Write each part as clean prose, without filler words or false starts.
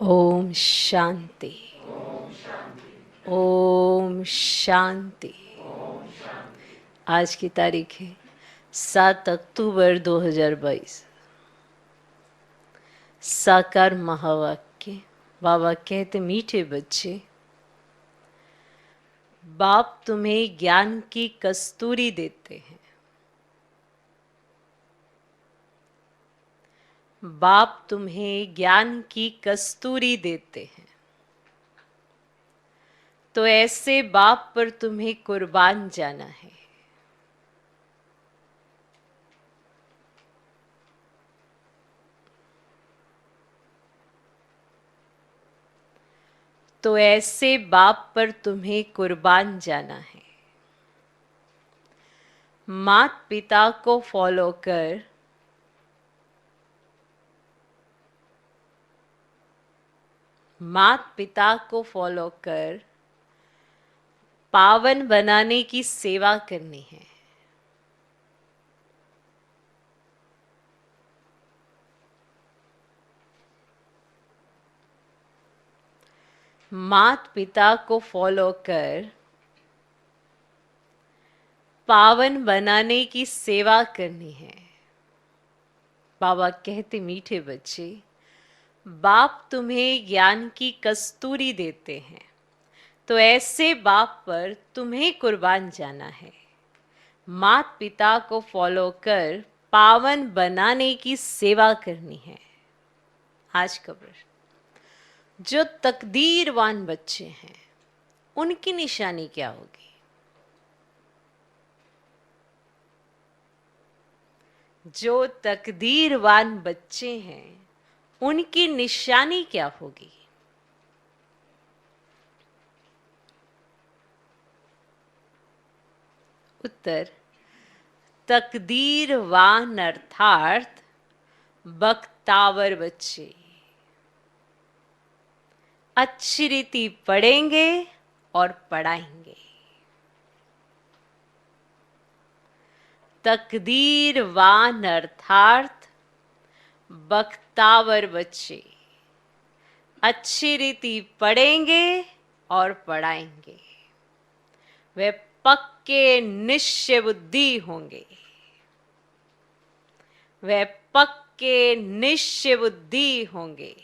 ओम शांति। ओम शांति। आज की तारीख है 7 अक्टूबर 2022। साकार महावाक्य। बाबा कहते, मीठे बच्चे, बाप तुम्हें ज्ञान की कस्तूरी देते हैं। बाप तुम्हें ज्ञान की कस्तूरी देते हैं, तो ऐसे बाप पर तुम्हें कुर्बान जाना है। तो ऐसे बाप पर तुम्हें कुर्बान जाना है। मात पिता को फॉलो कर मात पिता को फॉलो कर पावन बनाने की सेवा करनी है। मात पिता को फॉलो कर पावन बनाने की सेवा करनी है। बाबा कहते, मीठे बच्चे, बाप तुम्हें ज्ञान की कस्तूरी देते हैं, तो ऐसे बाप पर तुम्हें कुर्बान जाना है। मात पिता को फॉलो कर पावन बनाने की सेवा करनी है। आज का प्रश्न, जो तकदीरवान बच्चे हैं उनकी निशानी क्या होगी? जो तकदीरवान बच्चे हैं उनकी निशानी क्या होगी? उत्तर, तकदीरवान अर्थात बख्तावर बच्चे अच्छी रीति पढ़ेंगे और पढ़ाएंगे। तकदीरवान अर्थात बख्तावर बच्चे अच्छी रीति पढ़ेंगे और पढ़ाएंगे। वे पक्के निश्चय बुद्धि होंगे। वे पक्के निश्चय बुद्धि होंगे।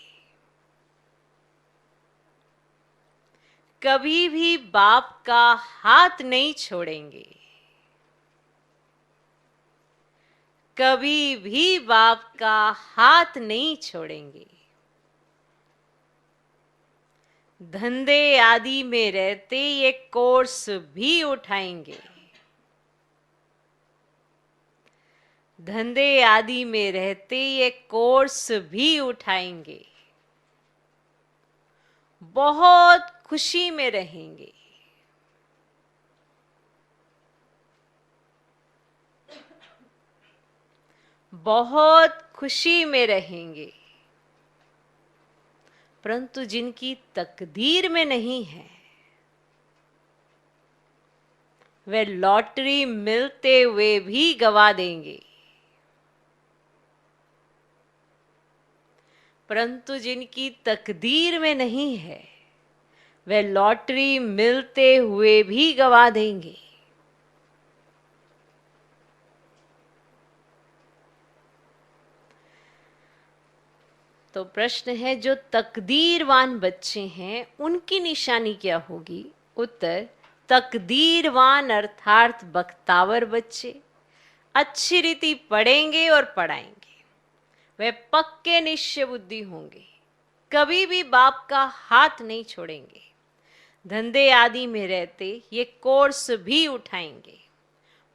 कभी भी बाप का हाथ नहीं छोड़ेंगे। कभी भी बाप का हाथ नहीं छोड़ेंगे। धंधे आदि में रहते ये कोर्स भी उठाएंगे। धंधे आदि में रहते ये कोर्स भी उठाएंगे। बहुत खुशी में रहेंगे। बहुत खुशी में रहेंगे। परंतु जिनकी तकदीर में नहीं है, वे लॉटरी मिलते हुए भी गवा देंगे। परंतु जिनकी तकदीर में नहीं है, वे लॉटरी मिलते हुए भी गवा देंगे। तो प्रश्न है, जो तकदीरवान बच्चे हैं उनकी निशानी क्या होगी? उत्तर, तकदीरवान अर्थात बख्तावर बच्चे अच्छी रीति पढ़ेंगे और पढ़ाएंगे। वे पक्के निश्चय बुद्धि होंगे। कभी भी बाप का हाथ नहीं छोड़ेंगे। धंधे आदि में रहते ये कोर्स भी उठाएंगे।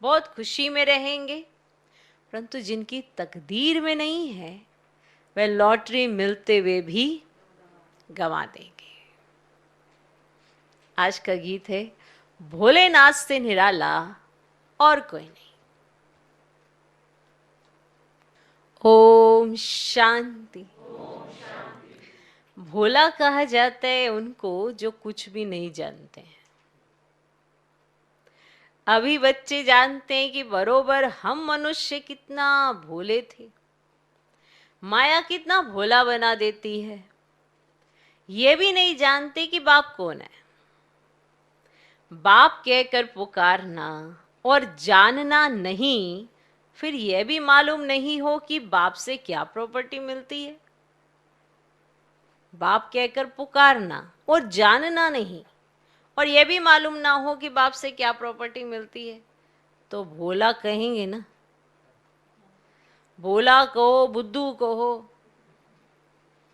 बहुत खुशी में रहेंगे। परंतु जिनकी तकदीर में नहीं है, वे लॉटरी मिलते हुए भी गंवा देंगे। आज का गीत है, भोलेनाथ से निराला और कोई नहीं। ओम शांति। भोला कहा जाता है उनको जो कुछ भी नहीं जानते हैं। अभी बच्चे जानते हैं कि बरोबर हम मनुष्य कितना भोले थे। माया कितना भोला बना देती है। ये भी नहीं जानते कि बाप कौन है। बाप कहकर पुकारना और जानना नहीं, फिर यह भी मालूम नहीं हो कि बाप से क्या प्रॉपर्टी मिलती है। बाप कहकर पुकारना और जानना नहीं, और यह भी मालूम ना हो कि बाप से क्या प्रॉपर्टी मिलती है, तो भोला कहेंगे ना। भोला कहो, बुद्धू कहो,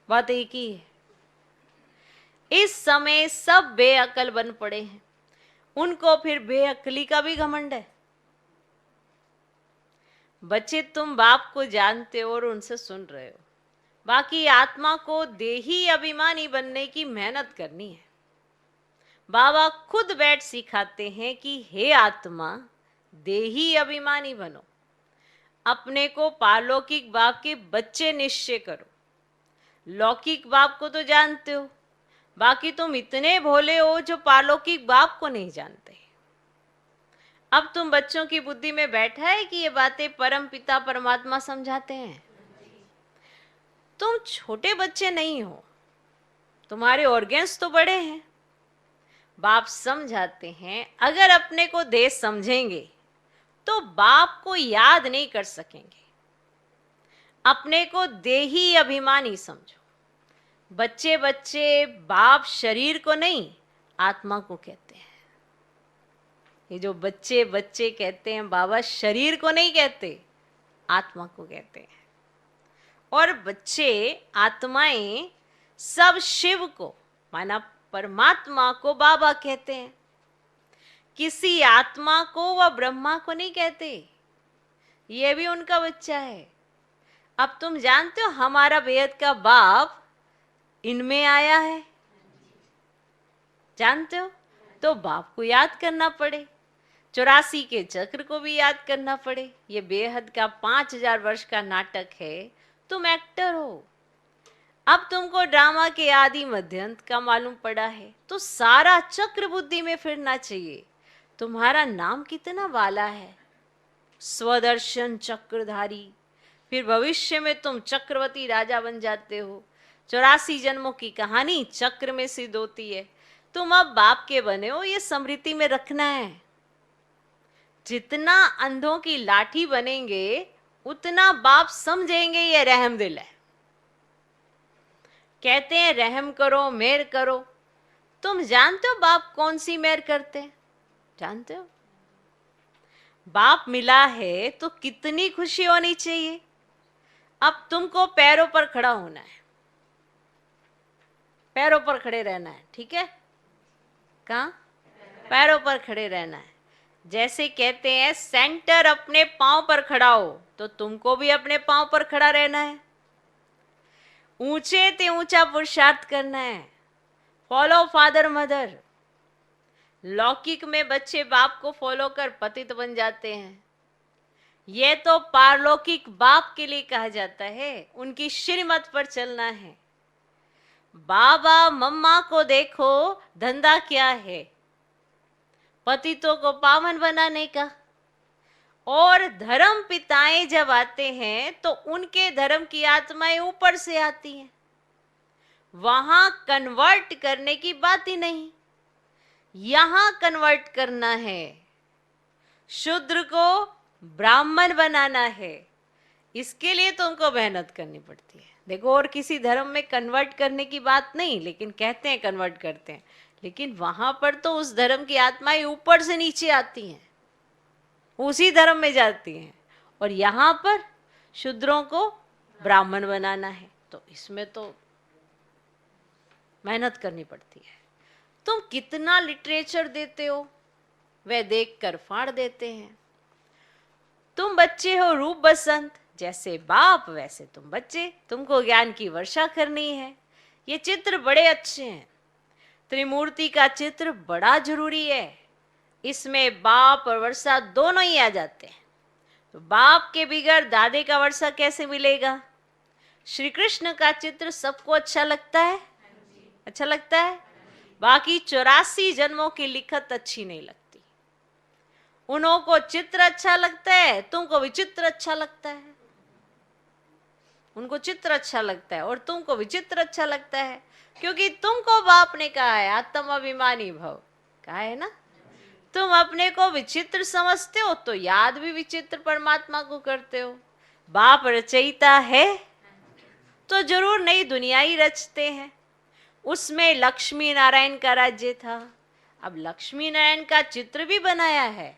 बात एक ही है। इस समय सब बेअकल बन पड़े हैं, उनको फिर बेअकली का भी घमंड है। बच्चे, तुम बाप को जानते हो और उनसे सुन रहे हो, बाकी आत्मा को देही अभिमानी बनने की मेहनत करनी है। बाबा खुद बैठ सिखाते हैं कि हे आत्मा, देही अभिमानी बनो, अपने को पारलौकिक बाप के बच्चे निश्चय करो। लौकिक बाप को तो जानते हो, बाकी तुम इतने भोले हो जो पारलौकिक बाप को नहीं जानते। अब तुम बच्चों की बुद्धि में बैठा है कि ये बातें परम पिता परमात्मा समझाते हैं। तुम छोटे बच्चे नहीं हो, तुम्हारे ऑर्गन्स तो बड़े हैं। बाप समझाते हैं, अगर अपने को देह समझेंगे तो बाप को याद नहीं कर सकेंगे। अपने को देही अभिमानी समझो। बच्चे बच्चे बाप शरीर को नहीं, आत्मा को कहते हैं। ये जो बच्चे बच्चे कहते हैं, बाबा शरीर को नहीं कहते, आत्मा को कहते हैं। और बच्चे आत्माएं सब शिव को, माना परमात्मा को बाबा कहते हैं। किसी आत्मा को व ब्रह्मा को नहीं कहते, ये भी उनका बच्चा है। अब तुम जानते हो हमारा बेहद का बाप इनमें आया है, जानते हो? तो बाप को याद करना पड़े, 84 के चक्र को भी याद करना पड़े। ये बेहद का 5000 वर्ष का नाटक है, तुम एक्टर हो। अब तुमको ड्रामा के आदि मध्यंत का मालूम पड़ा है, तो सारा चक्र बुद्धि में फिरना चाहिए। तुम्हारा नाम कितना वाला है, स्वदर्शन चक्रधारी। फिर भविष्य में तुम चक्रवर्ती राजा बन जाते हो। 84 जन्मों की कहानी चक्र में सिद्ध होती है। तुम अब बाप के बने हो, ये स्मृति में रखना है। जितना अंधों की लाठी बनेंगे, उतना बाप समझेंगे ये रहम दिल है। कहते हैं रहम करो, मेहर करो। तुम जानते हो बाप कौन सी मेहर करते हैं? जानते हो? बाप मिला है तो कितनी खुशी होनी चाहिए। अब तुमको पैरों पर खड़ा होना है, पैरों पर खड़े रहना है, ठीक है? कहाँ? पैरों पर खड़े रहना है। जैसे कहते हैं सेंटर अपने पांव पर खड़ा हो, तो तुमको भी अपने पांव पर खड़ा रहना है। ऊंचे ते ऊंचा पुरुषार्थ करना है। Follow father mother. लौकिक में बच्चे बाप को फॉलो कर पतित बन जाते हैं। यह तो पारलौकिक बाप के लिए कहा जाता है, उनकी श्रीमत पर चलना है। बाबा मम्मा को देखो, धंधा क्या है? पतितों को पावन बनाने का। और धर्म पिताएं जब आते हैं तो उनके धर्म की आत्माएं ऊपर से आती हैं। वहां कन्वर्ट करने की बात ही नहीं, यहां कन्वर्ट करना है। शूद्र को ब्राह्मण बनाना है, इसके लिए तुमको मेहनत करनी पड़ती है। देखो, और किसी धर्म में कन्वर्ट करने की बात नहीं, लेकिन कहते हैं कन्वर्ट करते हैं, लेकिन वहां पर तो उस धर्म की आत्माएं ऊपर से नीचे आती हैं, उसी धर्म में जाती हैं। और यहां पर शूद्रों को ब्राह्मण बनाना है, तो इसमें तो मेहनत करनी पड़ती है। तुम कितना लिटरेचर देते हो, वह देखकर फाड़ देते हैं। तुम बच्चे हो रूप बसंत, जैसे बाप वैसे तुम बच्चे। तुमको ज्ञान की वर्षा करनी है। ये चित्र बड़े अच्छे हैं। त्रिमूर्ति का चित्र बड़ा जरूरी है। इसमें बाप और वर्षा दोनों ही आ जाते हैं। तो बाप के बिगड़ दादे का वर्षा कैसे मिलेगा? श्री कृष्ण का चित्र सबको अच्छा लगता है? अच्छा लगता है। बाकी 84 जन्मों की लिखत अच्छी नहीं लगती। उन्हों को चित्र अच्छा लगता है, तुमको भी चित्र अच्छा लगता है। उनको चित्र अच्छा लगता है और तुमको विचित्र अच्छा लगता है, क्योंकि तुमको बाप ने कहा है आत्म अभिमानी भव, कहा है ना। तुम अपने को विचित्र समझते हो तो याद भी विचित्र परमात्मा को करते हो। बाप रचयिता है तो जरूर नई दुनिया ही रचते हैं। उसमें लक्ष्मी नारायण का राज्य था, अब लक्ष्मी नारायण का चित्र भी बनाया है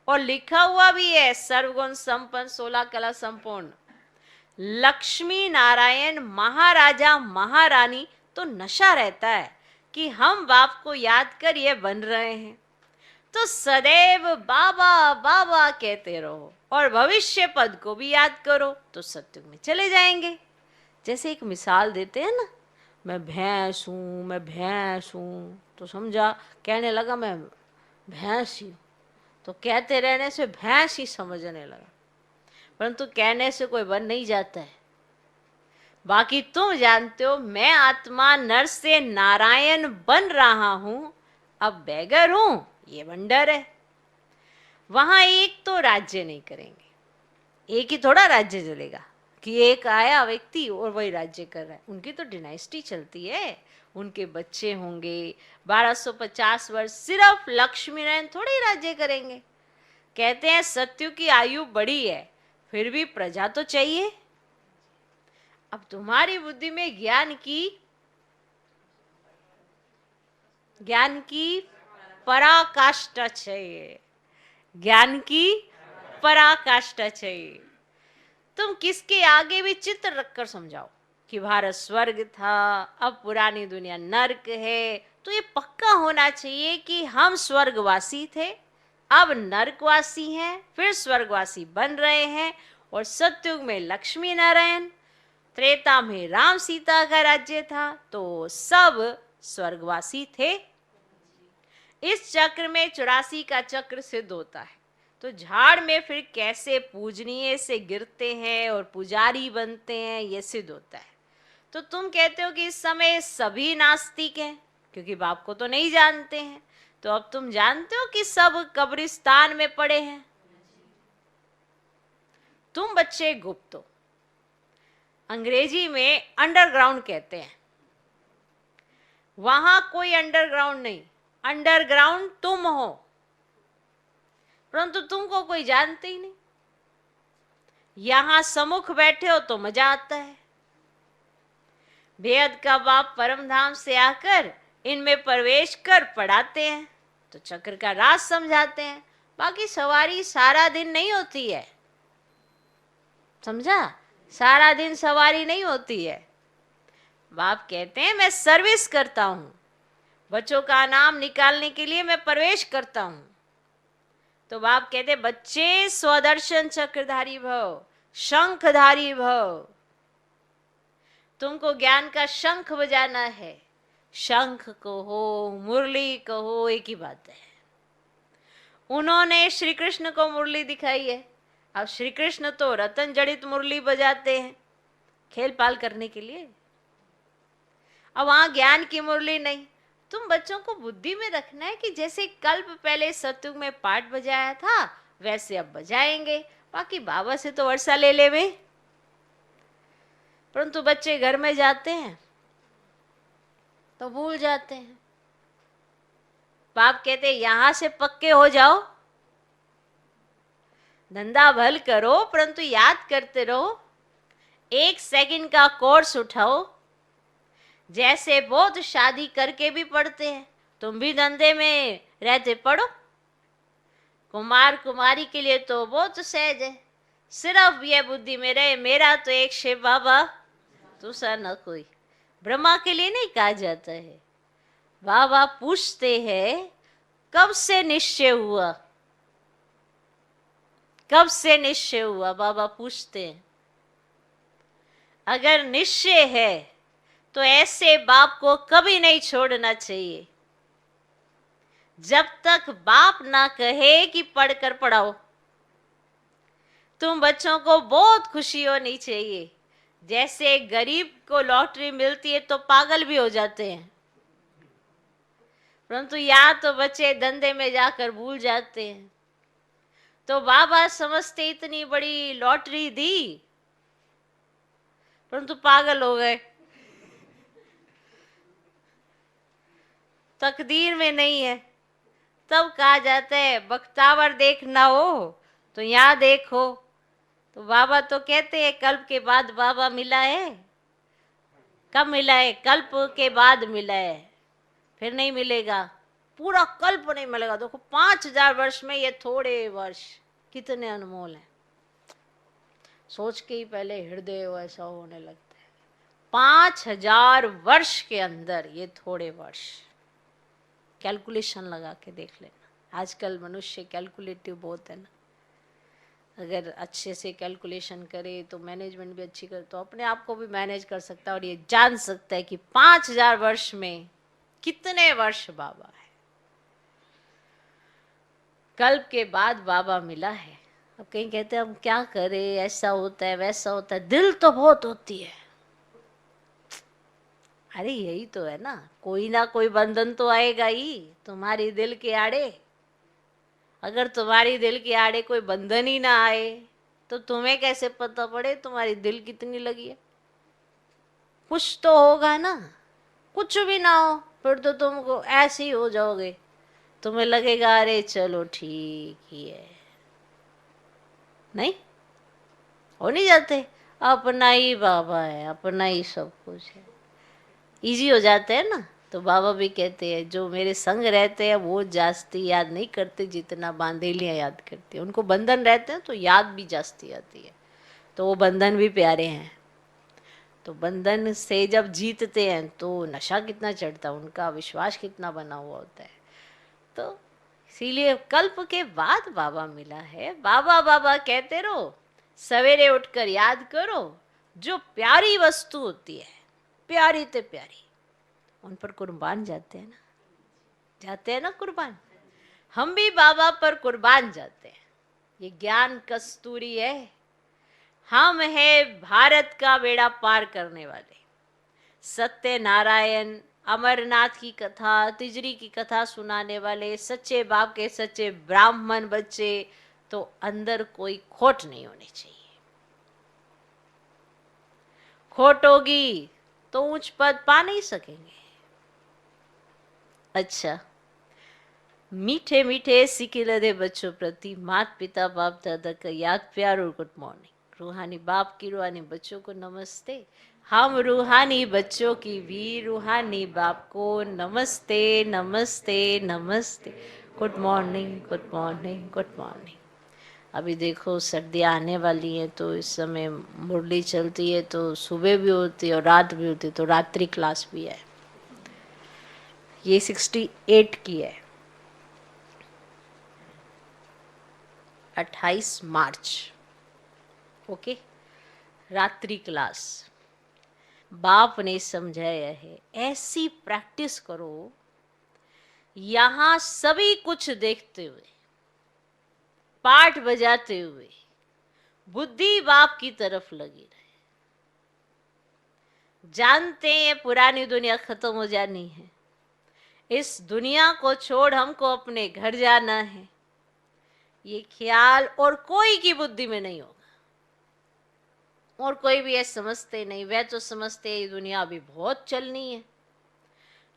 और लिखा हुआ भी है सर्वगुण संपन्न 16 कला संपूर्ण। लक्ष्मी नारायण महाराजा महारानी, तो नशा रहता है कि हम बाप को याद कर ये बन रहे हैं, तो सदैव बाबा बाबा कहते रहो और भविष्य पद को भी याद करो तो सत्युग में चले जाएंगे। जैसे एक मिसाल देते हैं ना, मैं भैंस हूँ, मैं भैंस हूँ, तो समझा कहने लगा मैं भैंस ही हूँ, तो कहते रहने से भैंस ही समझने लगा, परंतु कहने से कोई बन नहीं जाता है। बाकी तुम जानते हो मैं आत्मा नर से नारायण बन रहा हूं, अब बैगर हूं, ये वंडर है। वहां एक तो राज्य नहीं करेंगे, एक ही थोड़ा राज्य चलेगा कि एक आया व्यक्ति और वही राज्य कर रहा है। उनकी तो डिनाइस्टी चलती है, उनके बच्चे होंगे 1250 वर्ष, सिर्फ लक्ष्मी नारायण थोड़े ही राज्य करेंगे। कहते हैं सत्यु की आयु बड़ी है फिर भी प्रजा तो चाहिए। अब तुम्हारी बुद्धि में ज्ञान की पराकाष्ठा चाहिए, ज्ञान की पराकाष्ठा चाहिए। तुम किसके आगे भी चित्र रखकर समझाओ कि भारत स्वर्ग था, अब पुरानी दुनिया नर्क है, तो ये पक्का होना चाहिए कि हम स्वर्गवासी थे, अब नर्कवासी हैं, फिर स्वर्गवासी बन रहे हैं। और सतयुग में लक्ष्मी नारायण, त्रेता में राम सीता का राज्य था, तो सब स्वर्गवासी थे। इस चक्र में 84 का चक्र सिद्ध होता है, तो झाड़ में फिर कैसे पूजनीय से गिरते हैं और पुजारी बनते हैं ये सिद्ध होता है। तो तुम कहते हो कि इस समय सभी नास्तिक हैं क्योंकि बाप को तो नहीं जानते हैं, तो अब तुम जानते हो कि सब कब्रिस्तान में पड़े हैं। तुम बच्चे गुप्त हो, अंग्रेजी में अंडरग्राउंड कहते हैं, वहां कोई अंडरग्राउंड नहीं, अंडरग्राउंड तुम हो, परंतु तुमको कोई जानते ही नहीं। यहां सम्मुख बैठे हो तो मजा आता है, बेहद का बाप परम धाम से आकर इनमें प्रवेश कर पढ़ाते हैं तो चक्र का राज समझाते हैं। बाकी सवारी सारा दिन नहीं होती है, समझा, सारा दिन सवारी नहीं होती है। बाप कहते हैं मैं सर्विस करता हूं, बच्चों का नाम निकालने के लिए मैं प्रवेश करता हूं। तो बाप कहते बच्चे स्वदर्शन चक्रधारी भव, शंखधारी भव। तुमको ज्ञान का शंख बजाना है, शंख कहो मुरली कहो एक ही बात है। उन्होंने श्री कृष्ण को मुरली दिखाई है, अब श्री कृष्ण तो रतन जड़ित मुरली बजाते हैं खेल पाल करने के लिए, अब वहां ज्ञान की मुरली नहीं। तुम बच्चों को बुद्धि में रखना है कि जैसे कल्प पहले सतयुग में पाठ बजाया था वैसे अब बजाएंगे। बाकी बाबा से तो वर्षा ले ले वे, परंतु बच्चे घर में जाते हैं तो भूल जाते हैं। बाप कहते यहां से पक्के हो जाओ, धंधा भल करो परंतु याद करते रहो। 1 सेकंड का कोर्स उठाओ, जैसे बहुत शादी करके भी पढ़ते हैं, तुम भी धंधे में रहते पढ़ो। कुमार कुमारी के लिए तो बहुत सहज है, सिर्फ यह बुद्धि में रहे मेरा तो एक शिव बाबा दूसरा न कोई। ब्रह्मा के लिए नहीं कहा जाता है। बाबा पूछते हैं कब से निश्चय हुआ, कब से निश्चय हुआ, बाबा पूछते हैं। अगर निश्चय है तो ऐसे बाप को कभी नहीं छोड़ना चाहिए जब तक बाप ना कहे कि पढ़कर पढ़ाओ। तुम बच्चों को बहुत खुशी होनी चाहिए, जैसे गरीब को लॉटरी मिलती है तो पागल भी हो जाते हैं, परंतु या तो बच्चे धंधे में जाकर भूल जाते हैं। तो बाबा समझते इतनी बड़ी लॉटरी दी परंतु पागल हो गए, तकदीर में नहीं है। तब कहा जाता है बख्तावर देखना हो तो यहाँ देखो। तो बाबा तो कहते हैं कल्प के बाद बाबा मिला है। कब मिला है? कल्प के बाद मिला है, फिर नहीं मिलेगा। पूरा कल्प नहीं मिलेगा। देखो 5000 वर्ष में ये थोड़े वर्ष कितने अनमोल हैं। सोच के ही पहले हृदय ऐसा होने लगता है। 5000 वर्ष के अंदर ये थोड़े वर्ष। कैलकुलेशन लगा के देख लेना। आजकल मनुष्य कैलकुलेटिव बहुत है ना। अगर अच्छे से कैलकुलेशन करे तो मैनेजमेंट भी अच्छी करे तो अपने आप को भी मैनेज कर सकता है और ये जान सकता है कि 5000 वर्ष में कितने वर्ष बाबा है। कल्प के बाद बाबा मिला है। अब कहीं कहते हैं हम क्या करें, ऐसा होता है वैसा होता है, दिल तो बहुत होती है। अरे यही तो है ना कोई बंधन तो आएगा ही तुम्हारी दिल के आड़े। अगर तुम्हारी दिल के आड़े कोई बंधन ही ना आए तो तुम्हें कैसे पता पड़े तुम्हारी दिल कितनी लगी है? कुछ तो होगा ना। कुछ भी ना हो फिर तो तुमको ऐसे ही हो जाओगे। तुम्हें लगेगा अरे चलो ठीक ही है। नहीं हो नहीं जाते। अपना ही बाबा है, अपना ही सब कुछ है, इजी हो जाते हैं ना। तो बाबा भी कहते हैं जो मेरे संग रहते हैं वो जास्ती याद नहीं करते जितना बांधेलियाँ याद करती है। उनको बंधन रहते हैं तो याद भी जास्ती आती है। तो वो बंधन भी प्यारे हैं। तो बंधन से जब जीतते हैं तो नशा कितना चढ़ता है, उनका विश्वास कितना बना हुआ होता है। तो इसीलिए कल्प के बाद बाबा मिला है। बाबा बाबा कहते रहो, सवेरे उठकर याद करो। जो प्यारी वस्तु होती है, प्यारी ते प्यारी, उन पर कुर्बान जाते हैं ना। जाते हैं ना कुर्बान। हम भी बाबा पर कुर्बान जाते हैं। ये ज्ञान कस्तूरी है। हम है भारत का बेड़ा पार करने वाले। सत्य नारायण, अमरनाथ की कथा, तिजरी की कथा सुनाने वाले सच्चे बाप के सच्चे ब्राह्मण बच्चे। तो अंदर कोई खोट नहीं होनी चाहिए। खोट होगी तो ऊंच पद पा नहीं सकेंगे। अच्छा, मीठे मीठे सीखे लदे बच्चों प्रति माता पिता बाप दादा का याद प्यार और गुड मॉर्निंग। रूहानी बाप की रूहानी बच्चों को नमस्ते। हम रूहानी बच्चों की भी रूहानी बाप को नमस्ते नमस्ते नमस्ते। Good morning good morning good morning. अभी देखो सर्दियाँ आने वाली हैं तो इस समय मुरली चलती है तो सुबह भी होती है और रात भी होती है। तो रात्रि क्लास भी है। ये 68 की है। 28 मार्च। ओके, रात्रि क्लास। बाप ने समझाया है ऐसी प्रैक्टिस करो यहां सभी कुछ देखते हुए, पाठ बजाते हुए बुद्धि बाप की तरफ लगी रहे। जानते हैं पुरानी दुनिया खत्म हो जानी है। इस दुनिया को छोड़ हमको अपने घर जाना है। ये ख्याल और कोई की बुद्धि में नहीं होगा। और कोई भी ऐसे समझते नहीं। वह तो समझते ये दुनिया अभी बहुत चलनी है।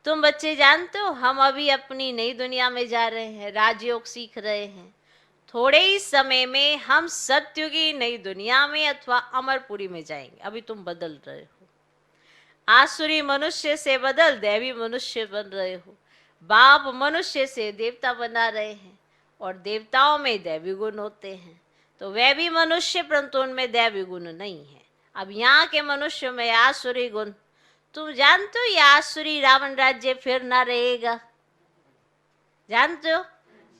तुम बच्चे जानते हो हम अभी अपनी नई दुनिया में जा रहे हैं, राजयोग सीख रहे हैं। थोड़े ही समय में हम सत्युगी नई दुनिया में अथवा अमरपुरी में जाएंगे। अभी तुम बदल रहे हो। आसुरी मनुष्य से बदल दैवी मनुष्य बन रहे हो। बाप मनुष्य से देवता बना रहे हैं और देवताओं में दैवी गुण होते हैं। तो वह भी मनुष्य परंतु उनमें दैवी गुण नहीं है। अब यहाँ के मनुष्य में आसुरी गुण। तुम जानते हो ये आसुरी रावण राज्य फिर ना रहेगा। जानते हो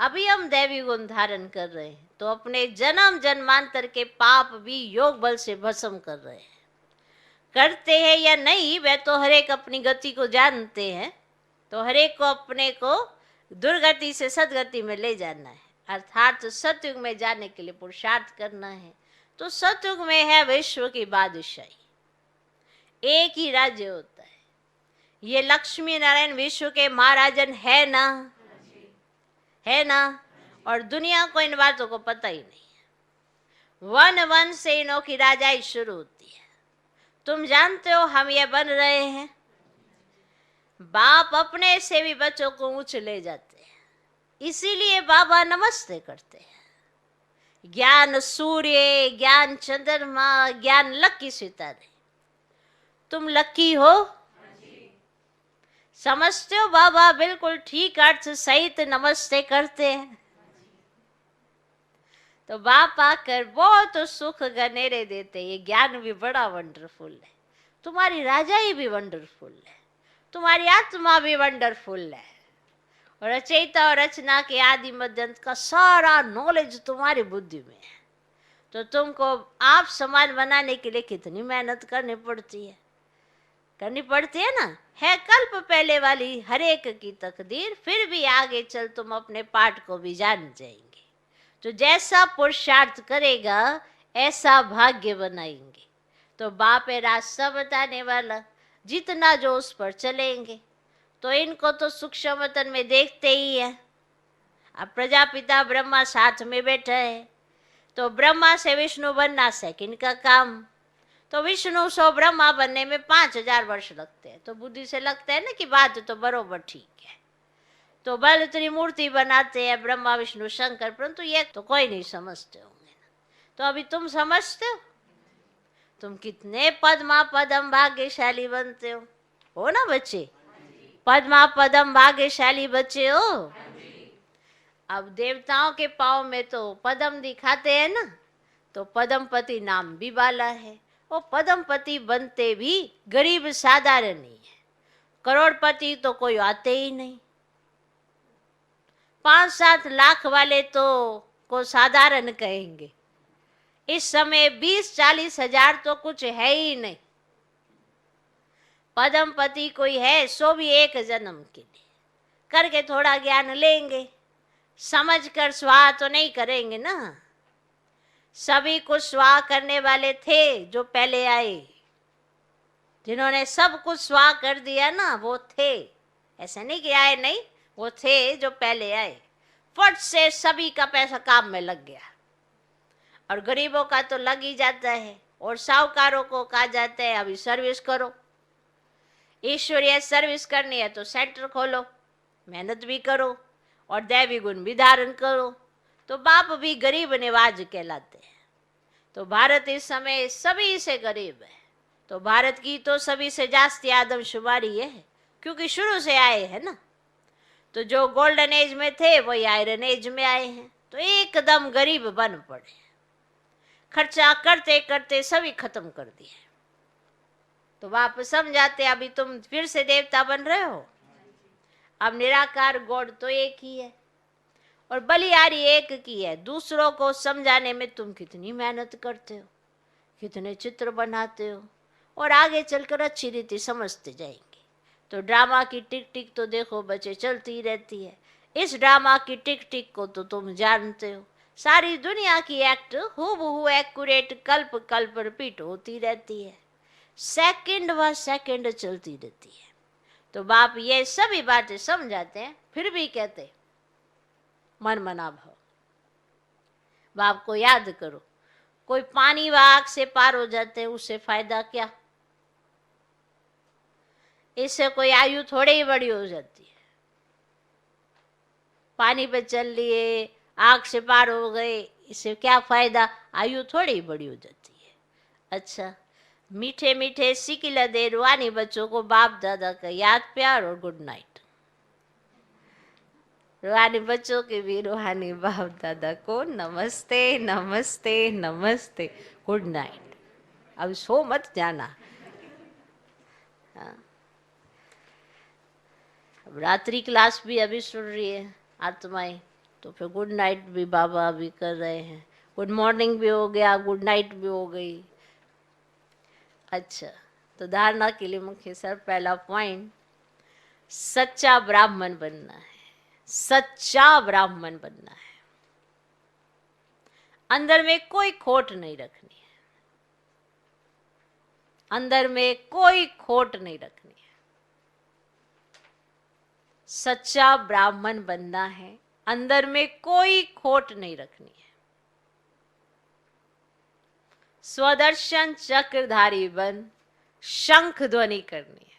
अभी हम दैवी गुण धारण कर रहे हैं तो अपने जन्म जन्मांतर के पाप भी योग बल से भस्म कर रहे हैं। करते हैं या नहीं वह तो हर एक अपनी गति को जानते हैं। तो हर एक को अपने को दुर्गति से सदगति में ले जाना है, अर्थात सतयुग में जाने के लिए पुरुषार्थ करना है। तो सतयुग में है विश्व की बादशाही। एक ही राज्य होता है। ये लक्ष्मी नारायण विश्व के महाराजन है ना, है ना। और दुनिया को इन बातों को पता ही नहीं है। वन वन से इनों की राजाई शुरू होती है। तुम जानते हो हम ये बन रहे हैं, बाप अपने से भी बच्चों को ऊंच ले जाते हैं, इसीलिए बाबा नमस्ते करते हैं। ज्ञान सूर्य, ज्ञान चंद्रमा, ज्ञान लकी सितारे। तुम लकी हो, समझते हो? बाबा बिल्कुल ठीक अर्थ सहित नमस्ते करते हैं। तो बाप आकर बहुत सुख गनेरे देते। ये ज्ञान भी बड़ा वंडरफुल है, तुम्हारी राजाई भी वंडरफुल है, तुम्हारी आत्मा भी वंडरफुल है, और रचयिता और रचना के आदि मध्यंत का सारा नॉलेज तुम्हारी बुद्धि में है। तो तुमको आप समान बनाने के लिए कितनी मेहनत करनी पड़ती है, करनी पड़ती है ना। है कल्प पहले वाली हर एक की तकदीर, फिर भी आगे चल तुम अपने पाठ को भी जान जाएंगे। तो जैसा पुरुषार्थ करेगा ऐसा भाग्य बनाएंगे। तो बाप है रास्ता बताने वाला, जितना जो उस पर चलेंगे। तो इनको तो सूक्ष्म वतन में देखते ही है। अब प्रजापिता ब्रह्मा साथ में बैठा है, तो ब्रह्मा से विष्णु बनना सेकंड का काम। तो विष्णु सो ब्रह्मा बनने में 5000 वर्ष लगते हैं। तो बुद्धि से लगता है ना कि बात तो बरोबर ठीक है। तो बल त्रिमूर्ति बनाते हैं ब्रह्मा विष्णु शंकर, परंतु ये तो कोई नहीं समझते होंगे ना। तो अभी तुम समझते हो? तुम कितने पद्मा पदम भाग्यशाली बनते हो ना बच्चे? पद्मा पदम भाग्यशाली बच्चे हो। अब देवताओं के पाँव में तो पदम दिखाते हैं ना, तो पदमपति नाम भी वाला है। वो पदमपति बनते भी गरीब साधारण नहीं है, करोड़पति तो कोई आते ही नहीं। 5-7 लाख वाले तो को साधारण कहेंगे। इस समय 20-40 हजार तो कुछ है ही नहीं। पदमपति कोई है सो भी एक जन्म के लिए करके थोड़ा ज्ञान लेंगे, समझ कर स्वाहा तो नहीं करेंगे ना। सभी कुछ स्वाहा करने वाले थे जो पहले आए, जिन्होंने सब कुछ स्वाहा कर दिया ना, वो थे। ऐसा नहीं कि आए नहीं, वो थे जो पहले आए। फट से सभी का पैसा काम में लग गया, और गरीबों का तो लग ही जाता है, और साहूकारों को कहा जाता है अभी सर्विस करो। ईश्वरीय सर्विस करनी है तो सेंटर खोलो, मेहनत भी करो और दैवी गुण भी धारण करो। तो बाप भी गरीब निवाज कहलाते हैं। तो भारत इस समय सभी से गरीब है। तो भारत की तो सभी से जास्ती आदमशुमारी है, क्योंकि शुरू से आए हैं ना। तो जो गोल्डन एज में थे वही आयरन एज में आए हैं। तो एकदम गरीब बन पड़े, खर्चा करते करते सभी खत्म कर दिए। तो वापस समझाते अभी तुम फिर से देवता बन रहे हो। अब निराकार गॉड तो एक ही है, और बलिहारी एक की है। दूसरों को समझाने में तुम कितनी मेहनत करते हो, कितने चित्र बनाते हो, और आगे चलकर अच्छी रीति समझते जाएंगे। तो ड्रामा की टिक टिक तो देखो बच्चे चलती रहती है। इस ड्रामा की टिक टिक को तो तुम जानते हो। सारी दुनिया की एक्ट हूबहू एक्यूरेट कल्प कल्प रिपीट होती रहती है, सेकंड व सेकंड चलती रहती है। तो बाप ये सभी बातें समझाते हैं, फिर भी कहते मन मना भाव। बाप को याद करो, कोई पानी व आग से पार हो जाते हैं, उससे फायदा क्या? इससे कोई आयु थोड़ी ही बड़ी हो जाती है। पानी पे चल लिए, आग से पार हो गए, इससे क्या फायदा? आयु थोड़ी ही बड़ी हो जाती है। अच्छा, मीठे मीठे सिकिला दे रुहानी बच्चों को बाप दादा का याद प्यार और गुड नाइट। रूहानी बच्चों के भी रूहानी बाप दादा को नमस्ते नमस्ते नमस्ते, गुड नाइट। अब सो मत जाना। हाँ, अब रात्रि क्लास भी अभी सुन रही है आत्माएं, तो फिर गुड नाइट भी बाबा अभी कर रहे हैं। गुड मॉर्निंग भी हो गया, गुड नाइट भी हो गई। अच्छा, तो धारणा के लिए मुख्य सर पहला पॉइंट, सच्चा ब्राह्मण बनना है। सच्चा ब्राह्मण बनना है, अंदर में कोई खोट नहीं रखनी है, अंदर में कोई खोट नहीं रखनी है। सच्चा ब्राह्मण बनना है, अंदर में कोई खोट नहीं रखनी है। स्वदर्शन चक्रधारी बन, शंख ध्वनि करनी है।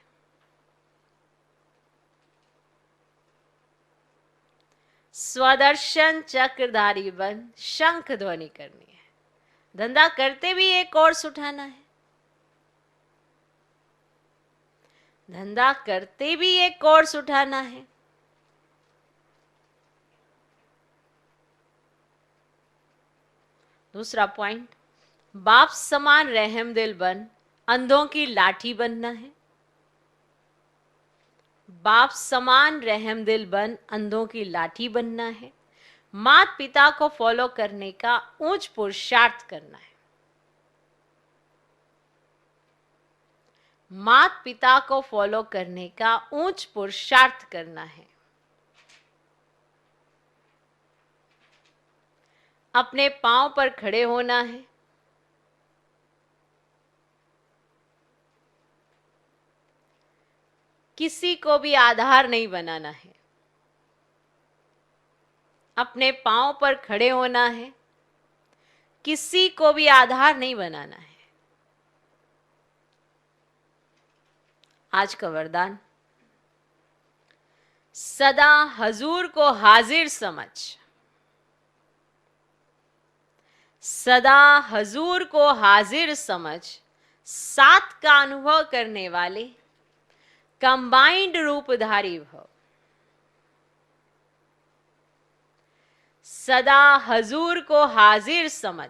स्वदर्शन चक्रधारी बन, शंख ध्वनि करनी है। धंधा करते भी एक कोर्स उठाना है, धंधा करते भी एक कोर्स उठाना है। दूसरा पॉइंट, बाप समान रहम दिल बन, अंधों की लाठी बनना है। बाप समान रहम दिल बन, अंधों की लाठी बनना है। माता पिता को फॉलो करने का ऊंच पुरुषार्थ करना है। माता पिता को फॉलो करने का ऊंच पुरुषार्थ करना है। अपने पांव पर खड़े होना है। किसी को भी आधार नहीं बनाना है। अपने पांव पर खड़े होना है, किसी को भी आधार नहीं बनाना है। आज का वरदान, सदा हजूर को हाजिर समझ। सदा हजूर को हाजिर समझ, साथ का अनुभव करने वाले कंबाइंड रूपधारी भव। सदा हजूर को हाजिर समझ,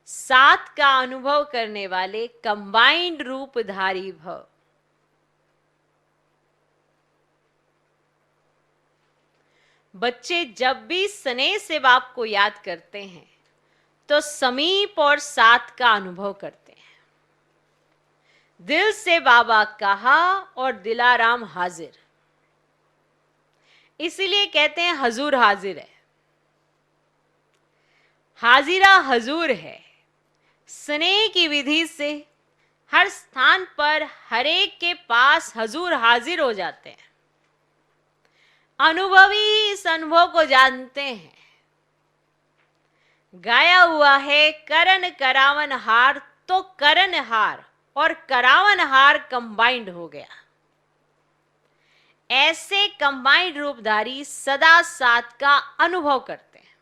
साथ का अनुभव करने वाले कंबाइंड रूपधारी भव। बच्चे जब भी स्नेह से बाप को याद करते हैं तो समीप और साथ का अनुभव करते हैं। दिल से बाबा कहा और दिलाराम हाजिर, इसीलिए कहते हैं हजूर हाजिर है। हाजिरा हजूर है। स्नेह की विधि से हर स्थान पर हर एक के पास हजूर हाजिर हो जाते हैं। अनुभवी ही इस अनुभव को जानते हैं। गाया हुआ है, करण करावन हार, तो करण हार और करावन हार कंबाइंड हो गया। ऐसे कंबाइंड रूपधारी सदा साथ का अनुभव करते हैं।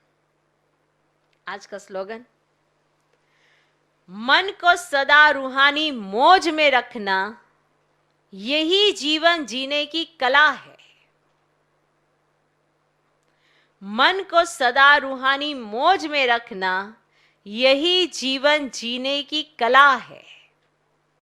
आज का स्लोगन, मन को सदा रूहानी मौज में रखना, यही जीवन जीने की कला है। मन को सदा रूहानी मौज में रखना, यही जीवन जीने की कला है।